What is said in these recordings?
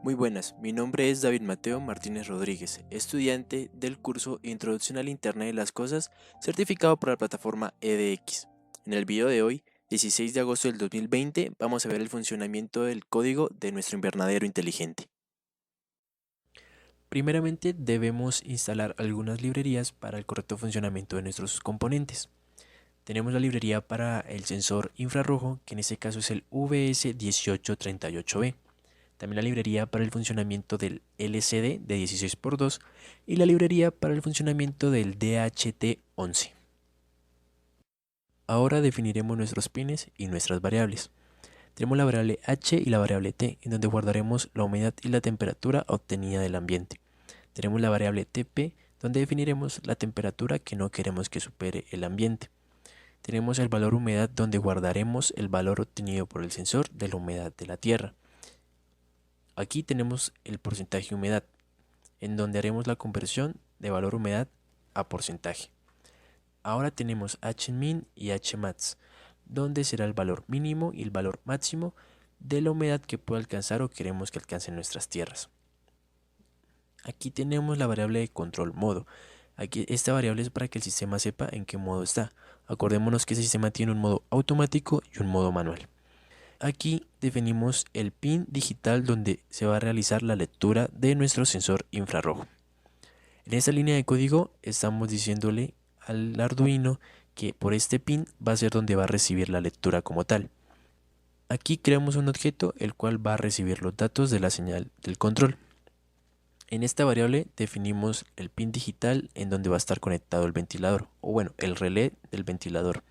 Muy buenas, mi nombre es David Mateo Martínez Rodríguez, estudiante del curso Introducción al Internet de las Cosas, certificado por la plataforma edX. En el video de hoy, 16 de agosto del 2020, vamos a ver el funcionamiento del código de nuestro invernadero inteligente. Primeramente, debemos instalar algunas librerías para el correcto funcionamiento de nuestros componentes. Tenemos la librería para el sensor infrarrojo, que en este caso es el VS1838B. También la librería para el funcionamiento del LCD de 16x2 y la librería para el funcionamiento del DHT11. Ahora definiremos nuestros pines y nuestras variables. Tenemos la variable H y la variable T, en donde guardaremos la humedad y la temperatura obtenida del ambiente. Tenemos la variable TP, donde definiremos la temperatura que no queremos que supere el ambiente. Tenemos el valor humedad, donde guardaremos el valor obtenido por el sensor de la humedad de la tierra. Aquí tenemos el porcentaje de humedad, en donde haremos la conversión de valor humedad a porcentaje. Ahora tenemos Hmin y Hmax, donde será el valor mínimo y el valor máximo de la humedad que puede alcanzar o queremos que alcance nuestras tierras. Aquí tenemos la variable de control modo. Aquí esta variable es para que el sistema sepa en qué modo está. Acordémonos que el sistema tiene un modo automático y un modo manual. Aquí definimos el pin digital donde se va a realizar la lectura de nuestro sensor infrarrojo. En esta línea de código estamos diciéndole al Arduino que por este pin va a ser donde va a recibir la lectura como tal. Aquí creamos un objeto el cual va a recibir los datos de la señal del control. En esta variable definimos el pin digital en donde va a estar conectado el ventilador, o bueno, el relé del ventilador.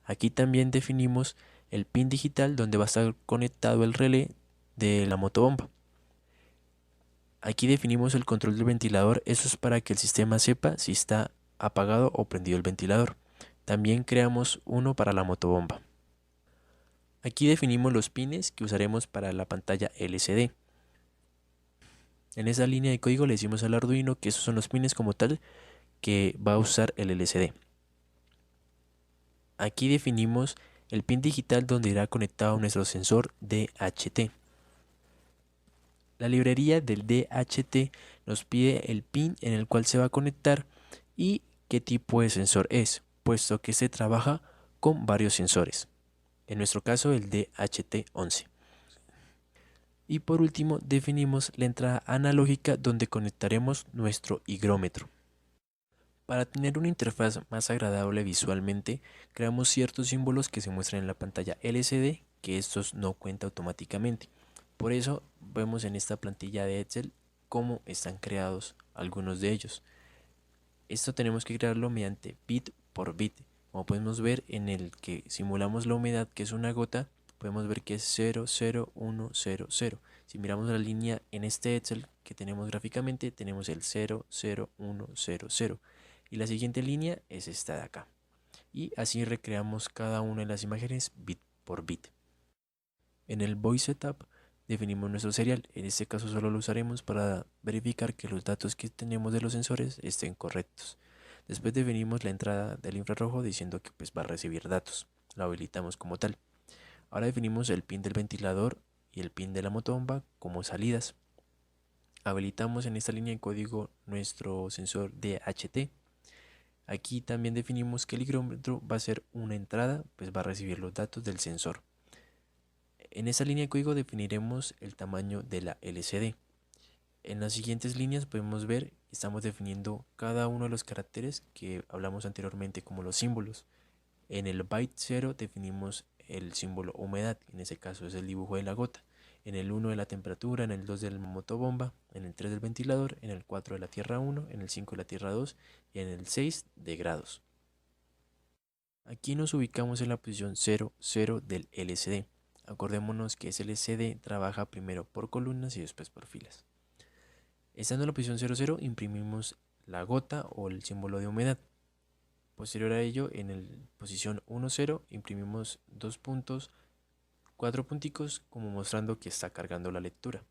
Aquí también definimos el pin digital donde va a estar conectado el relé de la motobomba. Aquí definimos el control del ventilador, eso es para que el sistema sepa si está apagado o prendido el ventilador. También creamos uno para la motobomba. Aquí definimos los pines que usaremos para la pantalla LCD. En esa línea de código le decimos al Arduino que esos son los pines como tal que va a usar el LCD. Aquí definimos el pin digital donde irá conectado nuestro sensor DHT. La librería del DHT nos pide el pin en el cual se va a conectar y qué tipo de sensor es, puesto que se trabaja con varios sensores. En nuestro caso el DHT11. Y por último definimos la entrada analógica donde conectaremos nuestro higrómetro. Para tener una interfaz más agradable visualmente, creamos ciertos símbolos que se muestran en la pantalla LCD, que estos no cuentan automáticamente. Por eso vemos en esta plantilla de Excel cómo están creados algunos de ellos. Esto tenemos que crearlo mediante bit por bit. Como podemos ver en el que simulamos la humedad, que es una gota, podemos ver que es 00100. Si miramos la línea en este Excel que tenemos gráficamente, tenemos el 00100. Y la siguiente línea es esta de acá. Y así recreamos cada una de las imágenes bit por bit. En el Voice Setup definimos nuestro serial. En este caso solo lo usaremos para verificar que los datos que tenemos de los sensores estén correctos. Después definimos la entrada del infrarrojo diciendo que pues va a recibir datos. Lo habilitamos como tal. Ahora definimos el pin del ventilador y el pin de la motobomba como salidas. Habilitamos en esta línea de código nuestro sensor DHT. Aquí también definimos que el higrómetro va a ser una entrada, pues va a recibir los datos del sensor. En esta línea de código definiremos el tamaño de la LCD. En las siguientes líneas podemos ver, estamos definiendo cada uno de los caracteres que hablamos anteriormente como los símbolos. En el byte 0 definimos el símbolo humedad, en ese caso es el dibujo de la gota. En el 1 de la temperatura, en el 2 de la motobomba, en el 3 del ventilador, en el 4 de la tierra 1, en el 5 de la tierra 2 y en el 6 de grados. Aquí nos ubicamos en la posición 00 del LCD. Acordémonos que ese LCD trabaja primero por columnas y después por filas. Estando en la posición 00 imprimimos la gota o el símbolo de humedad. Posterior a ello, en la posición 10 imprimimos 2 puntos, 4 punticos como mostrando que está cargando la lectura.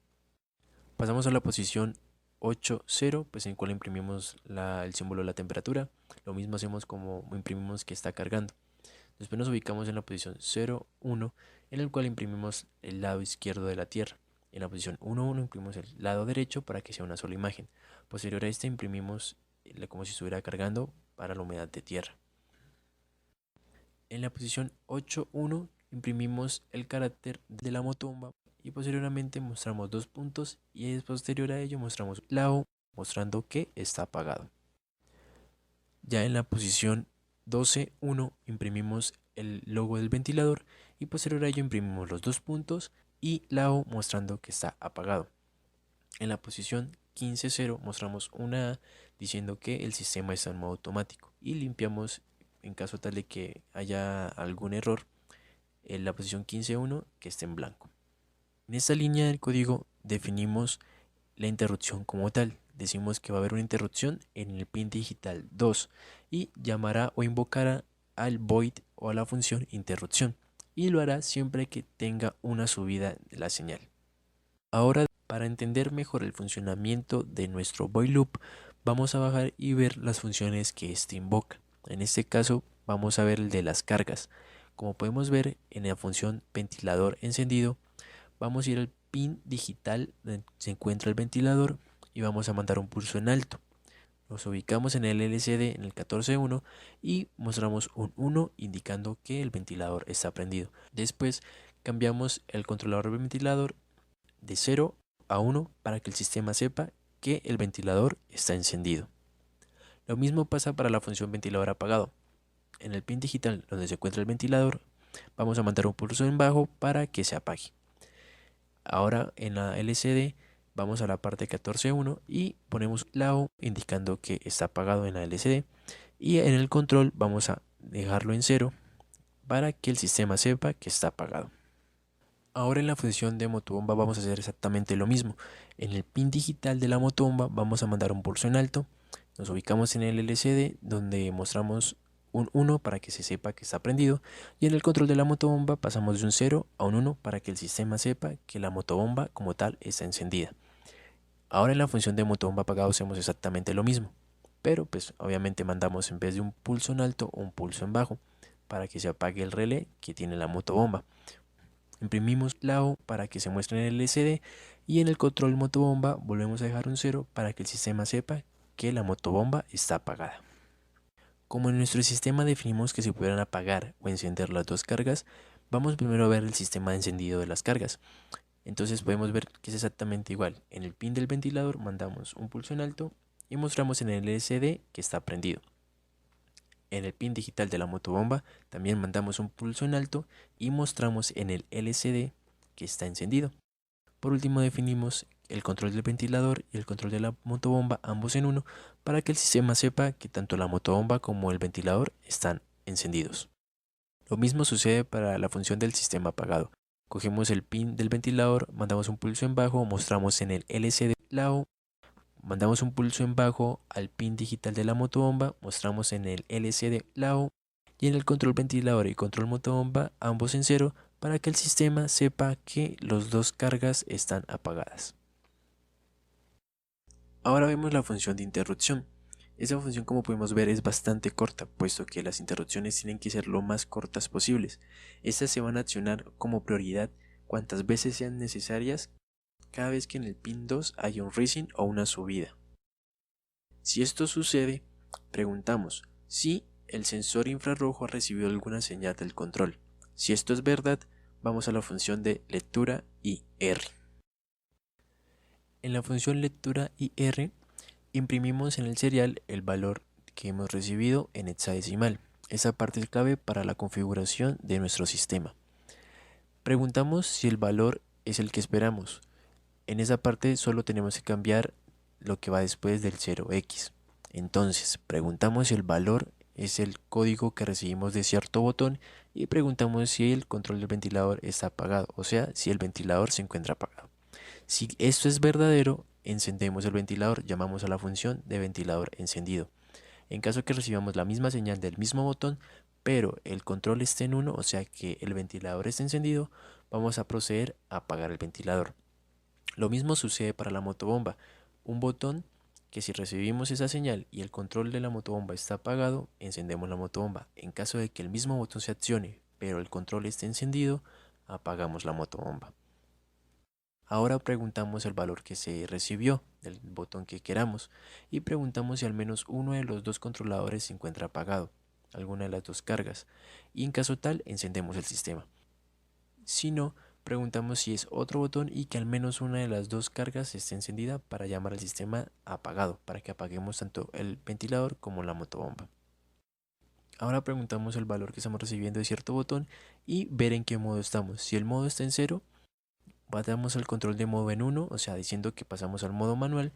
Pasamos a la posición 80, pues en el cual imprimimos el símbolo de la temperatura. Lo mismo hacemos como imprimimos que está cargando. Después nos ubicamos en la posición 01, en el cual imprimimos el lado izquierdo de la Tierra. En la posición 1.1 imprimimos el lado derecho para que sea una sola imagen. Posterior a este imprimimos como si estuviera cargando para la humedad de tierra. En la posición 8.1 imprimimos el carácter de la motobomba y posteriormente mostramos dos puntos y posterior a ello mostramos un clavo mostrando que está apagado. Ya en la posición 12.1 imprimimos el logo del ventilador y posterior a ello imprimimos los dos puntos y la O mostrando que está apagado. En la posición 15.0 mostramos una A diciendo que el sistema está en modo automático y limpiamos en caso tal de que haya algún error en la posición 15.1 que esté en blanco. En esta línea del código definimos la interrupción como tal. Decimos que va a haber una interrupción en el pin digital 2 y llamará o invocará al void o a la función interrupción y lo hará siempre que tenga una subida de la señal. Ahora, para entender mejor el funcionamiento de nuestro void loop, vamos a bajar y ver las funciones que éste invoca. En este caso vamos a ver el de las cargas. Como podemos ver en la función ventilador encendido, vamos a ir al pin digital donde se encuentra el ventilador y vamos a mandar un pulso en alto. Nos ubicamos en el LCD en el 14.1 y mostramos un 1 indicando que el ventilador está prendido. Después cambiamos el controlador del ventilador de 0 a 1 para que el sistema sepa que el ventilador está encendido. Lo mismo pasa para la función ventilador apagado. En el pin digital donde se encuentra el ventilador vamos a mandar un pulso en bajo para que se apague. Ahora en la LCD vamos a la parte 14.1 y ponemos la O indicando que está apagado en la LCD y en el control vamos a dejarlo en 0 para que el sistema sepa que está apagado. Ahora en la función de motobomba vamos a hacer exactamente lo mismo. En el pin digital de la motobomba vamos a mandar un pulso en alto, nos ubicamos en el LCD donde mostramos un 1 para que se sepa que está prendido y en el control de la motobomba pasamos de un 0 a un 1 para que el sistema sepa que la motobomba como tal está encendida. Ahora en la función de motobomba apagado hacemos exactamente lo mismo, pero pues obviamente mandamos en vez de un pulso en alto un pulso en bajo para que se apague el relé que tiene la motobomba. Imprimimos la O para que se muestre en el LCD y en el control motobomba volvemos a dejar un 0 para que el sistema sepa que la motobomba está apagada. Como en nuestro sistema definimos que se pudieran apagar o encender las dos cargas, vamos primero a ver el sistema de encendido de las cargas. Entonces podemos ver que es exactamente igual. En el pin del ventilador mandamos un pulso en alto y mostramos en el LCD que está prendido. En el pin digital de la motobomba también mandamos un pulso en alto y mostramos en el LCD que está encendido. Por último definimos el control del ventilador y el control de la motobomba ambos en uno para que el sistema sepa que tanto la motobomba como el ventilador están encendidos. Lo mismo sucede para la función del sistema apagado. Cogemos el pin del ventilador, mandamos un pulso en bajo, mostramos en el LCD la O, mandamos un pulso en bajo al pin digital de la motobomba, mostramos en el LCD la O y en el control ventilador y control motobomba ambos en 0 para que el sistema sepa que los dos cargas están apagadas. Ahora vemos la función de interrupción. Esa función, como podemos ver, es bastante corta, puesto que las interrupciones tienen que ser lo más cortas posibles. Estas se van a accionar como prioridad cuantas veces sean necesarias cada vez que en el pin 2 haya un rising o una subida. Si esto sucede, preguntamos si el sensor infrarrojo ha recibido alguna señal del control. Si esto es verdad, vamos a la función de lectura IR. En la función lectura IR imprimimos en el serial el valor que hemos recibido en hexadecimal. Esa parte es clave para la configuración de nuestro sistema. Preguntamos si el valor es el que esperamos. En esa parte solo tenemos que cambiar lo que va después del 0x. Entonces, preguntamos si el valor es el código que recibimos de cierto botón y preguntamos si el control del ventilador está apagado, o sea, si el ventilador se encuentra apagado. Si esto es verdadero, encendemos el ventilador, llamamos a la función de ventilador encendido. En caso que recibamos la misma señal del mismo botón, pero el control esté en 1, o sea que el ventilador está encendido, vamos a proceder a apagar el ventilador. Lo mismo sucede para la motobomba. Un botón que si recibimos esa señal y el control de la motobomba está apagado, encendemos la motobomba. En caso de que el mismo botón se accione, pero el control esté encendido, apagamos la motobomba. Ahora preguntamos el valor que se recibió del botón que queramos y preguntamos si al menos uno de los dos controladores se encuentra apagado, alguna de las dos cargas, y en caso tal encendemos el sistema. Si no, preguntamos si es otro botón y que al menos una de las dos cargas esté encendida para llamar al sistema apagado, para que apaguemos tanto el ventilador como la motobomba. Ahora preguntamos el valor que estamos recibiendo de cierto botón y ver en qué modo estamos. Si el modo está en 0, pasamos el control de modo en 1, o sea, diciendo que pasamos al modo manual,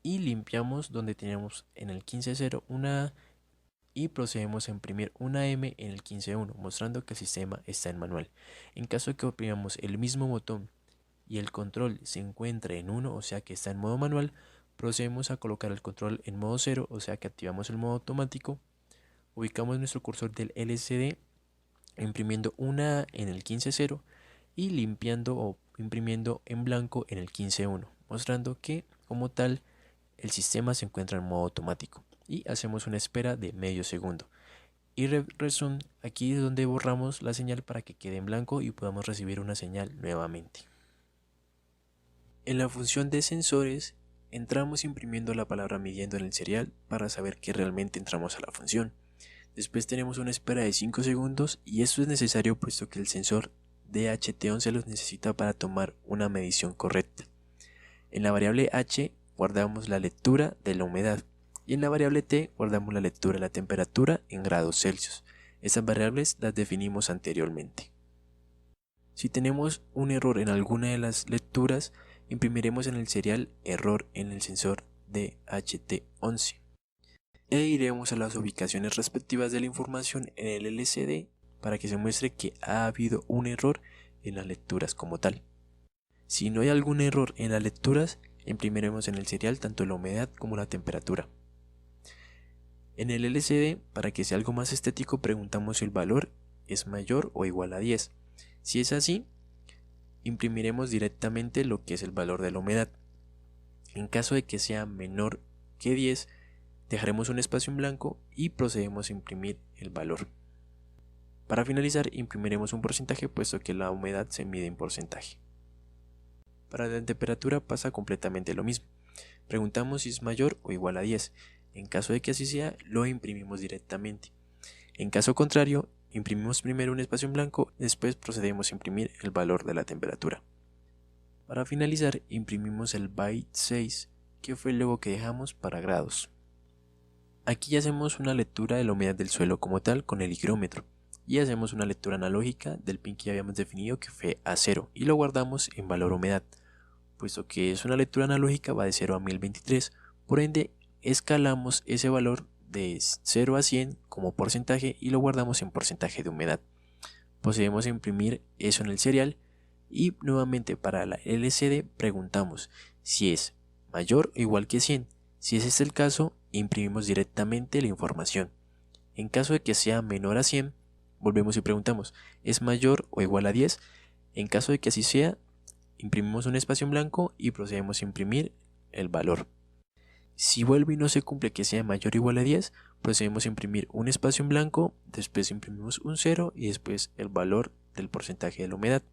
y limpiamos donde teníamos en el 15.0 una A y procedemos a imprimir una M en el 15.1, mostrando que el sistema está en manual. En caso de que oprimamos el mismo botón y el control se encuentre en 1, o sea que está en modo manual, procedemos a colocar el control en modo 0, o sea que activamos el modo automático, ubicamos nuestro cursor del LCD imprimiendo una A en el 15.0 y limpiando o imprimiendo en blanco en el 15.1, mostrando que como tal el sistema se encuentra en modo automático y hacemos una espera de medio segundo. Y resumen, aquí es donde borramos la señal para que quede en blanco y podamos recibir una señal nuevamente. En la función de sensores entramos imprimiendo la palabra midiendo en el serial para saber que realmente entramos a la función. Después tenemos una espera de 5 segundos y esto es necesario puesto que el sensor DHT11 los necesita para tomar una medición correcta. En la variable H guardamos la lectura de la humedad y en la variable T guardamos la lectura de la temperatura en grados Celsius. Estas variables las definimos anteriormente. Si tenemos un error en alguna de las lecturas, imprimiremos en el serial error en el sensor DHT11 e iremos a las ubicaciones respectivas de la información en el LCD para que se muestre que ha habido un error en las lecturas como tal. Si no hay algún error en las lecturas, imprimiremos en el serial tanto la humedad como la temperatura. En el LCD, para que sea algo más estético, preguntamos si el valor es mayor o igual a 10. Si es así, imprimiremos directamente lo que es el valor de la humedad. En caso de que sea menor que 10, dejaremos un espacio en blanco y procedemos a imprimir el valor. Para finalizar, imprimiremos un porcentaje puesto que la humedad se mide en porcentaje. Para la temperatura pasa completamente lo mismo. Preguntamos si es mayor o igual a 10. En caso de que así sea, lo imprimimos directamente. En caso contrario, imprimimos primero un espacio en blanco, después procedemos a imprimir el valor de la temperatura. Para finalizar, imprimimos el byte 6, que fue el logo que dejamos para grados. Aquí hacemos una lectura de la humedad del suelo como tal con el higrómetro y hacemos una lectura analógica del pin que ya habíamos definido que fue a 0 y lo guardamos en valor humedad. Puesto que es una lectura analógica va de 0 a 1023, por ende escalamos ese valor de 0 a 100 como porcentaje y lo guardamos en porcentaje de humedad. Procedemos a imprimir eso en el serial y nuevamente para la LCD preguntamos si es mayor o igual que 100. Si ese es el caso, imprimimos directamente la información. En caso de que sea menor a 100, volvemos y preguntamos, ¿es mayor o igual a 10? En caso de que así sea, imprimimos un espacio en blanco y procedemos a imprimir el valor. Si vuelve y no se cumple que sea mayor o igual a 10, procedemos a imprimir un espacio en blanco, después imprimimos un 0 y después el valor del porcentaje de la humedad.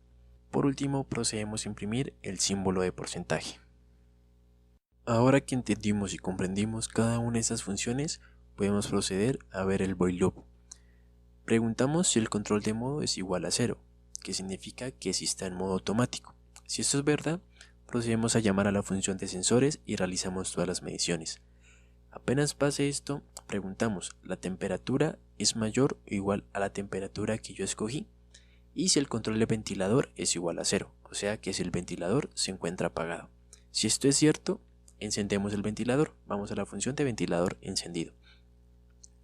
Por último, procedemos a imprimir el símbolo de porcentaje. Ahora que entendimos y comprendimos cada una de estas funciones, podemos proceder a ver el while loop. Preguntamos si el control de modo es igual a 0, que significa que si está en modo automático. Si esto es verdad, procedemos a llamar a la función de sensores y realizamos todas las mediciones. Apenas pase esto, preguntamos, ¿la temperatura es mayor o igual a la temperatura que yo escogí? Y si el control del ventilador es igual a 0, o sea que si el ventilador se encuentra apagado. Si esto es cierto, encendemos el ventilador, vamos a la función de ventilador encendido.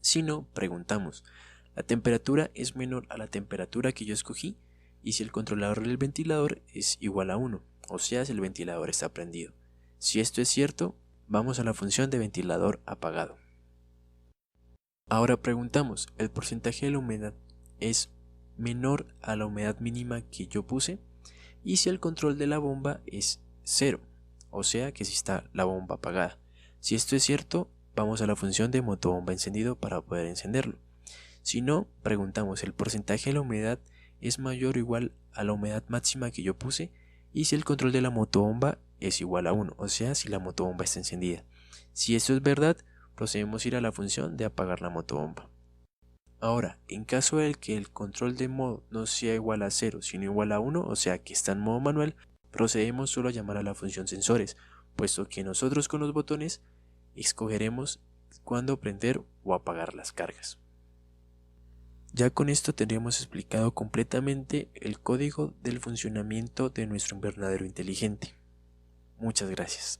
Si no, preguntamos, ¿la temperatura es menor a la temperatura que yo escogí? Y si el controlador del ventilador es igual a 1, o sea si el ventilador está prendido. Si esto es cierto, vamos a la función de ventilador apagado. Ahora preguntamos, ¿el porcentaje de la humedad es menor a la humedad mínima que yo puse? Y si el control de la bomba es 0, o sea que si está la bomba apagada. Si esto es cierto, vamos a la función de motobomba encendido para poder encenderlo. Si no, preguntamos, ¿el porcentaje de la humedad es mayor o igual a la humedad máxima que yo puse? y si el control de la motobomba es igual a 1, o sea, si la motobomba está encendida. Si esto es verdad, procedemos a ir a la función de apagar la motobomba. Ahora, en caso de que el control de modo no sea igual a 0, sino igual a 1, o sea que está en modo manual, procedemos solo a llamar a la función sensores, puesto que nosotros con los botones escogeremos cuándo prender o apagar las cargas. Ya con esto tendríamos explicado completamente el código del funcionamiento de nuestro invernadero inteligente. Muchas gracias.